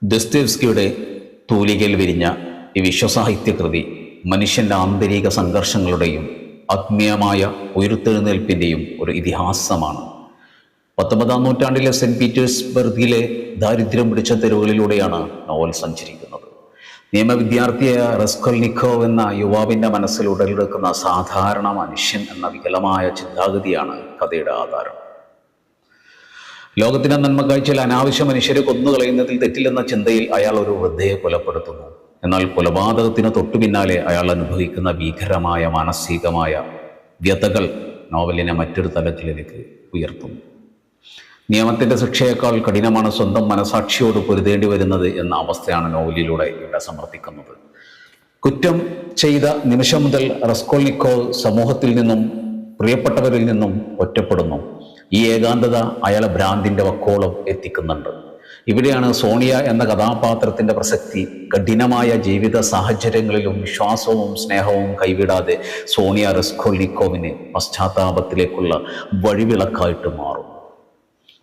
ദസ്തേവ്സ്കിയുടെ തൂലികയിൽ വിരിഞ്ഞ ഈ വിശ്വസാഹിത്യകൃതി മനുഷ്യൻ്റെ ആന്തരിക സംഘർഷങ്ങളുടെയും ആത്മീയമായ ഉയർത്തെഴുന്നേൽപ്പിൻ്റെയും ഒരു ഇതിഹാസമാണ്. 19-ാം നൂറ്റാണ്ടിലെ സെൻറ്റ് പീറ്റേഴ്സ്ബർഗിലെ ദാരിദ്ര്യം പിടിച്ച തെരുവുകളിലൂടെയാണ് നോവൽ സഞ്ചരിക്കുന്നത്. നിയമവിദ്യാർത്ഥിയായ റസ്കോൾനിക്കോവ് എന്ന യുവാവിൻ്റെ മനസ്സിൽ ഉടലെടുക്കുന്ന സാധാരണ മനുഷ്യൻ എന്ന വികലമായ ചിന്താഗതിയാണ് കഥയുടെ ആധാരം. ലോകത്തിൻ്റെ നന്മക്കായി ചില അനാവശ്യ മനുഷ്യരെ കൊന്നുകളയുന്നതിൽ തെറ്റില്ലെന്ന ചിന്തയിൽ അയാൾ ഒരു വൃദ്ധയെ കൊലപ്പെടുത്തുന്നു. എന്നാൽ കൊലപാതകത്തിന് തൊട്ടു പിന്നാലെ അയാൾ അനുഭവിക്കുന്ന ഭീകരമായ മാനസികമായ വ്യതകൾ നോവലിനെ മറ്റൊരു തലത്തിലേക്ക് ഉയർത്തുന്നു. നിയമത്തിൻ്റെ ശിക്ഷയേക്കാൾ കഠിനമാണ് സ്വന്തം മനസാക്ഷിയോട് പൊരുതേണ്ടി വരുന്നത് എന്ന അവസ്ഥയാണ് നോവലിലൂടെ ഇവിടെ സമർത്ഥിക്കുന്നത്. കുറ്റം ചെയ്ത നിമിഷം മുതൽ റസ്കോൾനിക്കോവ് സമൂഹത്തിൽ നിന്നും പ്രിയപ്പെട്ടവരിൽ നിന്നും ഒറ്റപ്പെടുന്നു. ഈ ഏകാന്തത അയാളെ ഭ്രാന്തിൻ്റെ വക്കോളം എത്തിക്കുന്നുണ്ട്. ഇവിടെയാണ് സോണിയ എന്ന കഥാപാത്രത്തിൻ്റെ പ്രസക്തി. കഠിനമായ ജീവിത സാഹചര്യങ്ങളിലും വിശ്വാസവും സ്നേഹവും കൈവിടാതെ സോണിയ റസ്കോൾനിക്കോവിന് പശ്ചാത്താപത്തിലേക്കുള്ള വഴിവിളക്കായിട്ട് മാറും.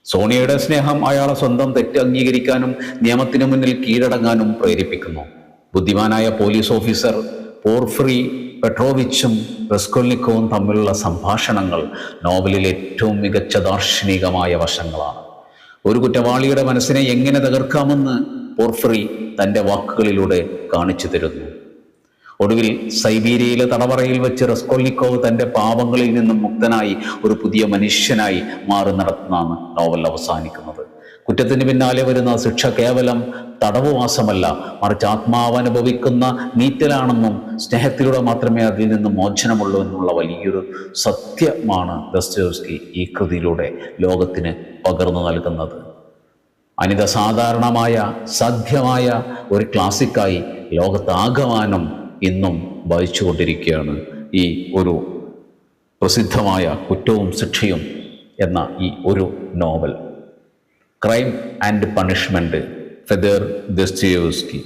സോണിയയുടെ സ്നേഹം അയാളെ സ്വന്തം തെറ്റ് അംഗീകരിക്കാനും നിയമത്തിന് മുന്നിൽ കീഴടങ്ങാനും പ്രേരിപ്പിക്കുന്നു. ബുദ്ധിമാനായ പോലീസ് ഓഫീസർ പോർഫിറി പെട്രോവിച്ചും റസ്കോൾനിക്കോവും തമ്മിലുള്ള സംഭാഷണങ്ങൾ നോവലിലെ ഏറ്റവും മികച്ച ദാർശനികമായ വശങ്ങളാണ്. ഒരു കുറ്റവാളിയുടെ മനസ്സിനെ എങ്ങനെ തകർക്കാമെന്ന് പോർഫിറി തൻ്റെ വാക്കുകളിലൂടെ കാണിച്ചു തരുന്നു. ഒടുവിൽ സൈബീരിയയിലെ തടവറയിൽ വെച്ച് റസ്കോൾനിക്കോവ് തൻ്റെ പാപങ്ങളിൽ നിന്നും മുക്തനായി ഒരു പുതിയ മനുഷ്യനായി മാറുന്നിടത്തുനിന്നാണ് നോവൽ അവസാനിക്കുന്നത്. കുറ്റത്തിന് പിന്നാലെ വരുന്ന ശിക്ഷ കേവലം തടവുവാസമല്ല, മറിച്ച് ആത്മാവനുഭവിക്കുന്ന നീറ്റലാണെന്നും സ്നേഹത്തിലൂടെ മാത്രമേ അതിൽ നിന്ന് മോചനമുള്ളൂ എന്നുള്ള വലിയൊരു സത്യമാണ് ദസ്തയേവ്സ്കി ഈ കൃതിയിലൂടെ ലോകത്തിന് പകർന്നു നൽകുന്നത്. അനിത സാധാരണമായ സാധ്യമായ ഒരു ക്ലാസിക്കായി ലോകത്താകമാനം ഇന്നും വായിച്ചുകൊണ്ടിരിക്കുകയാണ് ഈ ഒരു പ്രസിദ്ധമായ കുറ്റവും ശിക്ഷയും എന്ന ഈ ഒരു novel. Crime and punishment, feather Dostoevsky.